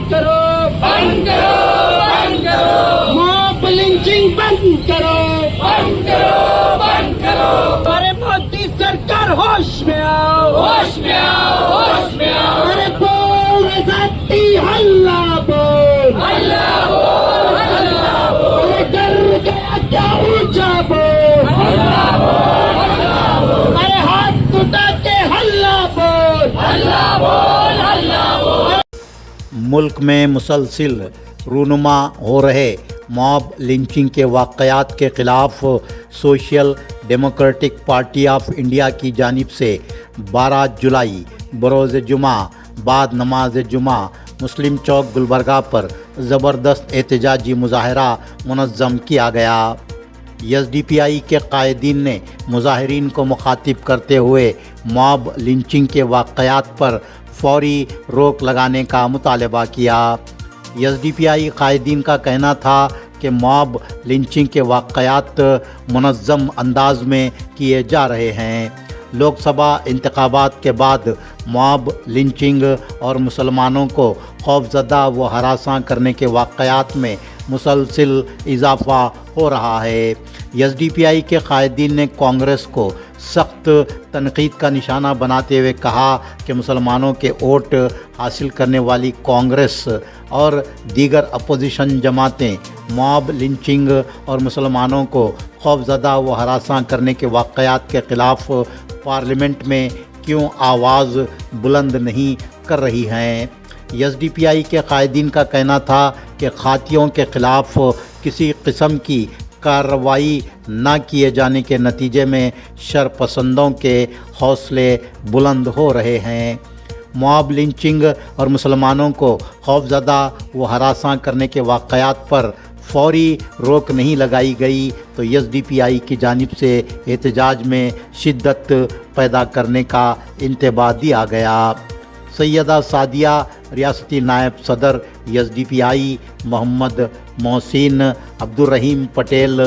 करो, बंद करो, बंद करो, मॉब लिंचिंग बंद करो, बंद करो, बंद करो। अरे मोदी सरकार होश में आओ, होश में आओ, होश में आओ। अरे बोल आजादी हल्ला बोल, अल्लाह बोल, अल्लाह बोल, अरे डर गया क्या ऊंचा बोल, अल्लाह बोल, अल्लाह बोल, अरे हाथ उठा के हल्ला बोल, अल्लाह बोल, अल्लाह बोल। मुल्क में मुसलसिल रूनुमा हो रहे मॉब लिंचिंग के वाक़यात के ख़िलाफ़ social democratic party of India की जानिब से 12 जुलाई बरोज़ जुमा बाद नमाज जुमा मुस्लिम चौक गुलबर्गा पर ज़बरदस्त एहतजाजी मुज़ाहरा मुनज़्ज़म किया गया। एसडीपीआई के कायदीन ने मुज़ाहिरीन को मुखातिब करते हुए मॉब लिंचिंग के वाक़यात पर फौरी रोक लगाने का मुतालबा किया। एसडीपीआई कायदीन का कहना था कि मॉब लिंचिंग के वाक़यात मुनज़्ज़म अंदाज में किए जा रहे हैं। लोकसभा इंतखाबात के बाद मॉब लिंचिंग और मुसलमानों को खौफज़दा व हरासां करने के वाक़यात में मुसलसिल इजाफ़ा हो रहा है। एसडीपीआई के कायदीन ने कांग्रेस को सख्त तनकीद का निशाना बनाते हुए कहा कि मुसलमानों के वोट हासिल करने वाली कांग्रेस और दीगर अपोजिशन जमातें मॉब लिंचिंग और मुसलमानों को खौफज़दा व हरासां करने के वाक़यात के ख़िलाफ़ पार्लियामेंट में क्यों आवाज़ बुलंद नहीं कर रही हैं। एसडीपीआई के कायदीन का कहना था कि खातियों के ख़िलाफ़ किसी किस्म की कार्रवाई न किए जाने के नतीजे में शरपसंदों के हौसले बुलंद हो रहे हैं। मॉब लिंचिंग और मुसलमानों को खौफज़दा व हरासां करने के वाक़यात पर फौरी रोक नहीं लगाई गई तो एसडीपीआई की जानिब से एहतजाज में शिद्दत पैदा करने का इंतबाह दिया गया। सैयदा सादिया रियासती नायब सदर एसडीपीआई, मोहम्मद मोहसिन अब्दुर्रहीम पटेल,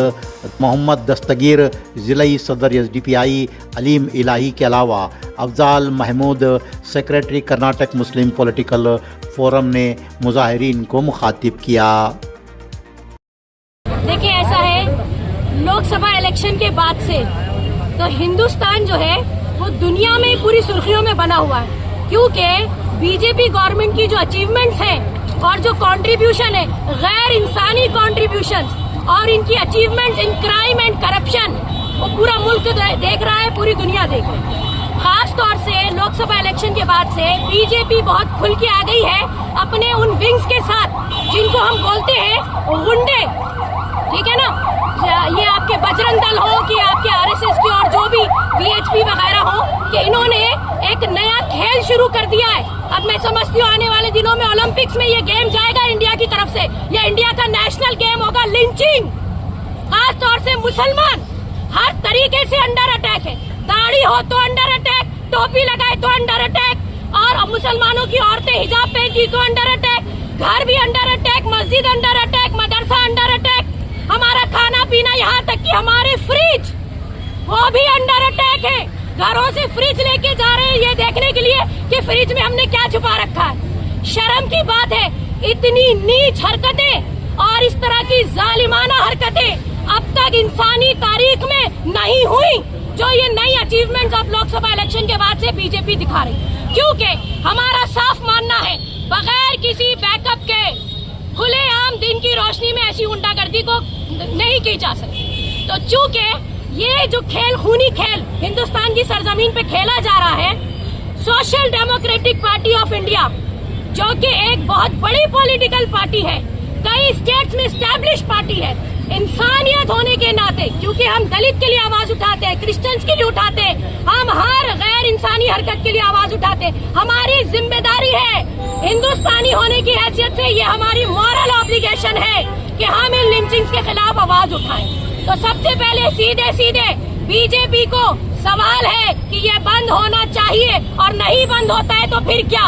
मोहम्मद दस्तगीर ज़िलाई सदर एसडीपीआई, अलीम इलाही के अलावा Afzal Mahmood secretary Karnataka Muslim political forum ने मुज़ाहिरीन को मुखातिब किया। देखिए, ऐसा है, लोकसभा इलेक्शन के बाद से तो हिंदुस्तान जो है वो दुनिया में पूरी सुर्खियों में बना हुआ है, क्योंकि बीजेपी गवर्नमेंट की जो अचीवमेंट्स हैं और जो कंट्रीब्यूशन है, गैर इंसानी कंट्रीब्यूशंस और इनकी achievements in crime and corruption, वो पूरा मुल्क देख रहा है, पूरी दुनिया देख रही है। खास तौर से लोकसभा इलेक्शन के बाद से बीजेपी बहुत खुल के आ गई है अपने उन विंग्स के साथ जिनको हम बोलते हैं गुंडे, ठीक है ना। ये आपके बजरंग दल हो कि आपके आरएसएस की और जो भी वीएचपी वगैरह हो, कि इन्होंने एक नया खेल शुरू कर दिया है। अब मैं समझती हूँ आने वाले दिनों में ओलंपिक्स में ये गेम जाएगा इंडिया की तरफ से, ये इंडिया का नेशनल गेम होगा, लिंचिंग। खास तौर से मुसलमान हर तरीके से अंडर अटैक है, दाढ़ी हो तो अंडर अटैक, टोपी लगाए तो अंडर अटैक, और मुसलमानों की औरतें हिजाब पहनती तो अंडर अटैक, घर भी अंडर अटैक, मस्जिद अंडर अटैक, मदरसा अंडर अटैक, हमारा खाना पीना, यहाँ तक कि हमारे फ्रिज वो भी अंडर अटैक है। घरों से फ्रिज लेके जा रहे हैं ये देखने के लिए कि फ्रिज में हमने क्या छुपा रखा है। शर्म की बात है, इतनी नीच हरकतें और इस तरह की जालिमाना हरकतें अब तक इंसानी तारीख में नहीं हुई, जो ये नई अचीवमेंट्स अब लोकसभा इलेक्शन के बाद से बीजेपी दिखा रही। क्योंकि हमारा साफ मानना है, बगैर किसी बैकअप के खुलेआम दिन की रोशनी में ऐसी गुंडागर्दी को नहीं की जा सकती। तो चूंकि ये जो खेल, खूनी खेल हिंदुस्तान की सरजमीन पे खेला जा रहा है, social democratic party of India, जो कि एक बहुत बड़ी पॉलिटिकल पार्टी है, कई स्टेट्स में एस्टैब्लिश पार्टी है, इंसानियत होने के नाते, क्योंकि हम दलित के लिए आवाज उठाते हैं, क्रिश्चियंस के लिए उठाते हैं, हम हर गैर इंसानी हरकत के लिए आवाज उठाते हैं, हमारी जिम्मेदारी है हिंदुस्तानी होने की हैसियत से, ये हमारी मॉरल ऑब्लिगेशन है कि हम इन लिंचिंग्स के खिलाफ आवाज उठाएं। तो सबसे पहले सीधे सीधे बीजेपी को सवाल है कि ये बंद होना चाहिए, और नहीं बंद होता है तो फिर क्या?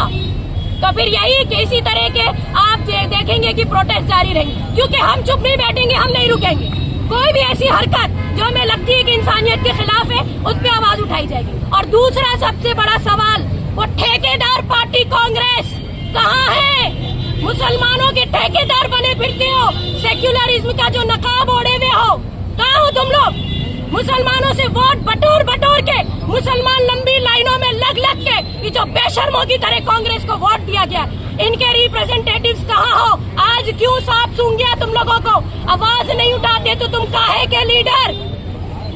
तो फिर यही कि इसी तरह के आप देखेंगे कि प्रोटेस्ट जारी रहेंगे, क्योंकि हम चुप नहीं बैठेंगे, हम नहीं रुकेंगे। कोई भी ऐसी हरकत जो हमें लगती है कि इंसानियत के खिलाफ है, उस पर आवाज उठाई जाएगी। और दूसरा सबसे बड़ा सवाल, वो ठेकेदार पार्टी कांग्रेस कहाँ है? मुसलमानों के ठेकेदार बने फिरते हो, सेक्युलरिज्म का जो नकाब ओढ़े हुए हो। कहाँ हो तुम लोग? मुसलमानों से वोट बटोर बटोर के, मुसलमान लंबी लाइनों में लग लग के ये जो बेशर्मों की तरह कांग्रेस को वोट दिया गया, इनके रिप्रेजेंटेटिव्स कहाँ हो? आज क्यों सांप सूंघ गया तुम लोगों को? आवाज नहीं उठाते तो तुम काहे के लीडर?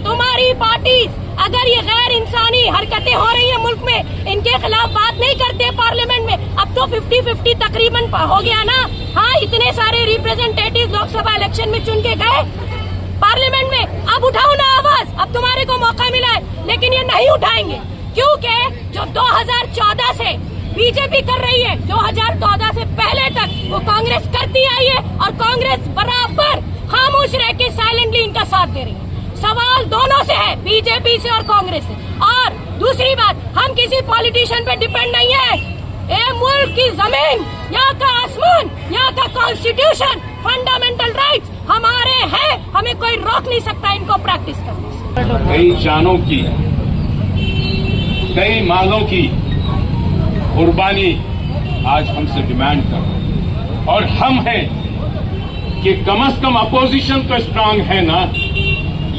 तुम्हारी पार्टी अगर ये गैर इंसानी हरकतें हो रही है मुल्क में, इनके खिलाफ बात नहीं करते पार्लियामेंट में। अब तो 50-50 तकरीबन हो गया ना। हाँ, इतने सारे रिप्रेजेंटेटिव लोकसभा इलेक्शन में चुन के गए पार्लियामेंट में, अब उठाओ ना आवाज। अब तुम्हारे को मौका मिला है, लेकिन ये नहीं उठाएंगे क्योंकि जो 2014 से बीजेपी कर रही है, 2014 से पहले तक वो कांग्रेस करती आई है और कांग्रेस बराबर खामोश रह के साइलेंटली इनका साथ दे रही है। सवाल दोनों से है, बीजेपी से और कांग्रेस से। और दूसरी बात, हम किसी पॉलिटिशियन पे डिपेंड नहीं है। ये मुल्क की जमीन, यहाँ का आसमान, यहाँ का कॉन्स्टिट्यूशन, फंडामेंटल राइट्स हमारे हैं। हमें कोई रोक नहीं सकता इनको प्रैक्टिस करने से। कई जानों की, कई मालों की कुर्बानी आज हमसे डिमांड कर रहे हैं, और हम हैं कि कम से कम अपोजिशन तो स्ट्रांग है ना।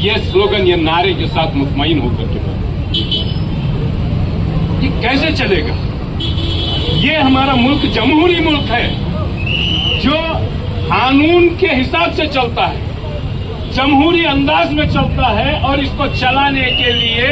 ये स्लोगन, ये नारे के साथ मुतमईन होकर के ये कैसे चलेगा? ये हमारा मुल्क जमहूरी मुल्क है जो कानून के हिसाब से चलता है, जमहूरी अंदाज में चलता है, और इसको चलाने के लिए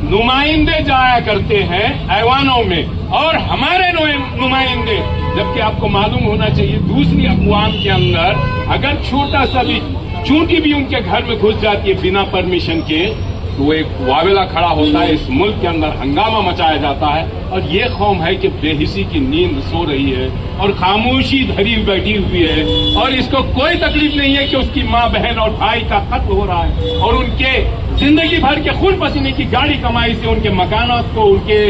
नुमाइंदे जाया करते हैं ऐवानों में, और हमारे नुमाइंदे, जबकि आपको मालूम होना चाहिए दूसरी अक़वाम के अंदर अगर छोटा सा भी चूंटी भी उनके घर में घुस जाती है बिना परमिशन के, तो वो एक वावेला खड़ा होता है, इस मुल्क के अंदर हंगामा मचाया जाता है। और ये कौम है कि बेहिसी की नींद सो रही है और खामोशी धरी बैठी हुई है, और इसको कोई तकलीफ नहीं है कि उसकी माँ, बहन और भाई का कत्ल हो रहा है, और उनके जिंदगी भर के खून पसीने की गाड़ी कमाई से उनके मकानों को, उनके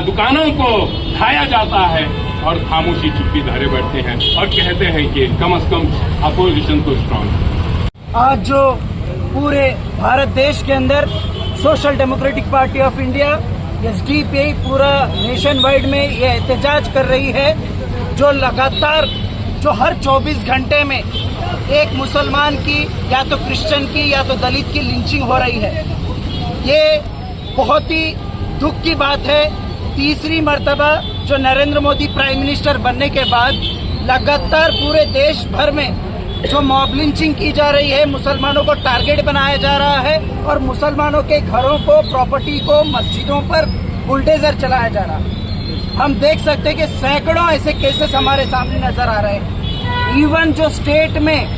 दुकानों को खाया जाता है, और खामोशी चुप्पी धरे बैठते हैं और कहते हैं कि कम से कम अपोजिशन तो स्ट्रांग है। आज जो पूरे भारत देश के अंदर social democratic party of India SDPI पूरा नेशन वाइड में ये एहतजाज कर रही है, जो लगातार जो हर 24 घंटे में एक मुसलमान की, या तो क्रिश्चियन की, या तो दलित की लिंचिंग हो रही है। ये बहुत ही दुख की बात है। तीसरी मर्तबा जो नरेंद्र मोदी प्राइम मिनिस्टर बनने के बाद लगातार पूरे देश भर में जो मॉब लिंचिंग की जा रही है, मुसलमानों को टारगेट बनाया जा रहा है, और मुसलमानों के घरों को, प्रॉपर्टी को, मस्जिदों पर बुलडोजर चलाया जा रहा है। हम देख सकते हैं कि सैकड़ों ऐसे केसेस हमारे सामने नजर आ रहे हैं। इवन जो स्टेट में,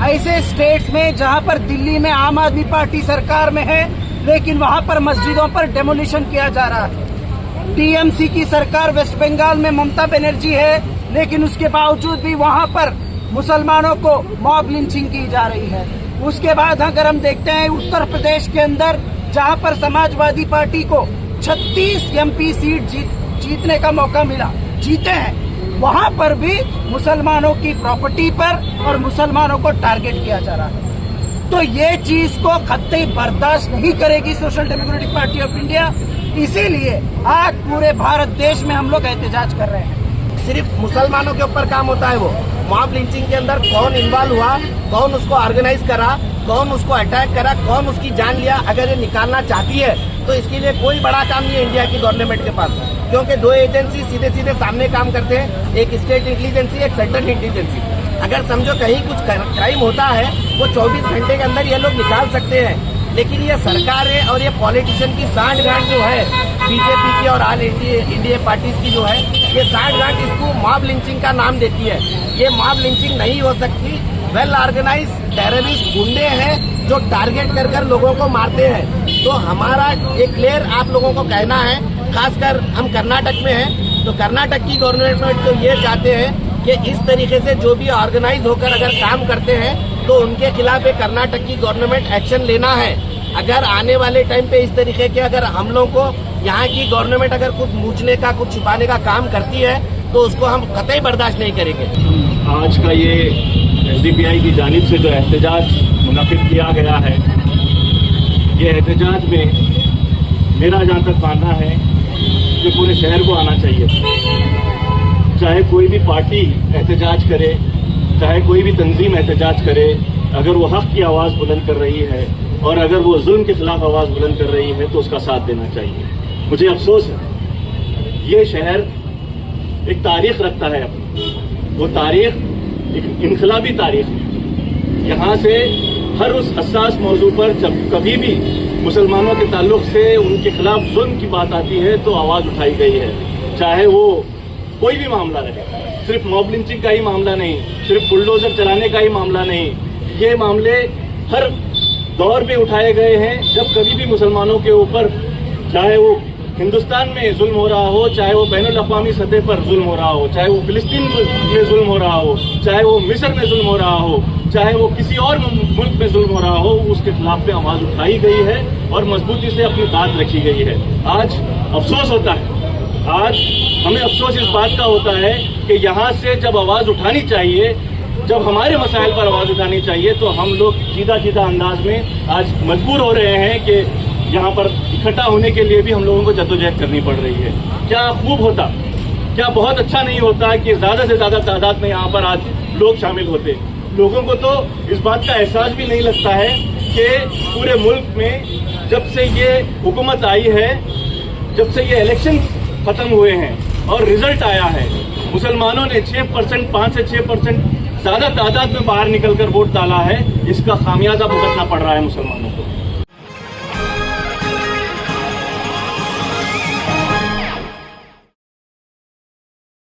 ऐसे स्टेट्स में जहां पर दिल्ली में आम आदमी पार्टी सरकार में है, लेकिन वहां पर मस्जिदों पर डेमोलिशन किया जा रहा है। टीएमसी की सरकार वेस्ट बंगाल में ममता बनर्जी है, लेकिन उसके बावजूद भी वहां पर मुसलमानों को मॉब लिंचिंग की जा रही है। उसके बाद अगर हम देखते हैं उत्तर प्रदेश के अंदर, जहां पर समाजवादी पार्टी को 36 एमपी सीट जीतने का मौका मिला, जीते हैं, वहां पर भी मुसलमानों की प्रॉपर्टी पर और मुसलमानों को टारगेट किया जा रहा है। तो ये चीज को कतई बर्दाश्त नहीं करेगी social democratic party of India. इसीलिए आज पूरे भारत देश में हम लोग एहतजाज कर रहे हैं। सिर्फ मुसलमानों के ऊपर काम होता है। वो मॉब लिंचिंग के अंदर कौन इन्वॉल्व हुआ, कौन उसको ऑर्गेनाइज करा, कौन उसको अटैक करा, कौन उसकी जान लिया, अगर ये निकालना चाहती है तो इसके लिए कोई बड़ा काम नहीं है इंडिया की गवर्नमेंट के पास, क्योंकि दो एजेंसी सीधे सीधे सामने काम करते हैं, एक स्टेट इंटेलिजेंसी, एक सेंट्रल इंटेलिजेंसी। अगर समझो कहीं कुछ क्राइम होता है, वो 24 घंटे के अंदर ये लोग निकाल सकते हैं। लेकिन ये सरकार है और ये पॉलिटिशियन की सांठगांठ जो है बीजेपी की और ऑल इंडिया पार्टीज की जो है, ये सांठगांठ इसको मॉब लिंचिंग का नाम देती है। ये मॉब लिंचिंग नहीं हो सकती। वेल ऑर्गेनाइज टेररिस्ट गुंडे हैं जो टारगेट कर कर लोगों को मारते हैं। तो हमारा एक क्लियर आप लोगों को कहना है, खासकर हम कर्नाटक में हैं, तो कर्नाटक की गवर्नमेंट तो ये चाहते हैं कि इस तरीके से जो भी ऑर्गेनाइज होकर अगर काम करते हैं तो उनके खिलाफ एक कर्नाटक की गवर्नमेंट एक्शन लेना है। अगर आने वाले टाइम पे इस तरीके के अगर हम लोगों को यहाँ की गवर्नमेंट अगर कुछ मूछने का, कुछ छुपाने का काम करती है तो उसको हम कतई बर्दाश्त नहीं करेंगे। आज का ये एसडीपीआई की जानिब से जो एहतजाज मुनक़िद किया गया है, ये एहतजाज में मेरा जहाँ तक मानना है कि पूरे शहर को आना चाहिए। चाहे कोई भी पार्टी एहतजाज करे, चाहे कोई भी तंजीम एहतजाज करे, अगर वो हक की आवाज़ बुलंद कर रही है और अगर वो जुल्म के खिलाफ आवाज़ बुलंद कर रही है तो उसका साथ देना चाहिए। मुझे अफसोस है, ये शहर एक तारीख रखता है अपनी, वो तारीख एक इनकलाबी तारीख है। यहाँ से हर उस हसास मौजू पर जब कभी भी मुसलमानों के ताल्लुक से उनके खिलाफ जुल्म की बात आती है तो आवाज़ उठाई गई है, चाहे वो कोई भी मामला रहे। सिर्फ मॉब लिंचिंग का ही मामला नहीं, सिर्फ बुलडोजर चलाने का ही मामला नहीं, ये मामले हर दौर पे उठाए गए हैं। जब कभी भी मुसलमानों के ऊपर, चाहे वो हिंदुस्तान में जुल्म हो रहा हो, चाहे वो बैनुल अक़वामी सतह पर जुल्म हो रहा हो, चाहे वो फिलिस्तीन में जुल्म हो रहा हो, चाहे वो मिस्र में जुल्म हो रहा हो, चाहे वो किसी और मुल्क में जुल्म हो रहा हो, उसके खिलाफ में आवाज़ उठाई गई है और मजबूती से अपनी बात रखी गई है। आज अफसोस होता है, आज हमें अफसोस इस बात का होता है कि यहाँ से जब आवाज़ उठानी चाहिए, जब हमारे मसाइल पर आवाज़ उठानी चाहिए, तो हम लोग सीधा अंदाज में आज मजबूर हो रहे हैं कि यहाँ पर इकट्ठा होने के लिए भी हम लोगों को जद्दोजहद करनी पड़ रही है। क्या खूब होता, क्या बहुत अच्छा नहीं होता कि ज़्यादा से ज़्यादा तादाद में यहाँ पर आज लोग शामिल होते। लोगों को तो इस बात का एहसास भी नहीं लगता है कि पूरे मुल्क में जब से ये हुकूमत आई है, जब से ये इलेक्शन ख़त्म हुए हैं और रिजल्ट आया है, मुसलमानों ने 6%, 5 से 6% ज़्यादा तादाद में बाहर निकलकर वोट डाला है। इसका खामियाजा भुगतना पड़ रहा है मुसलमानों को।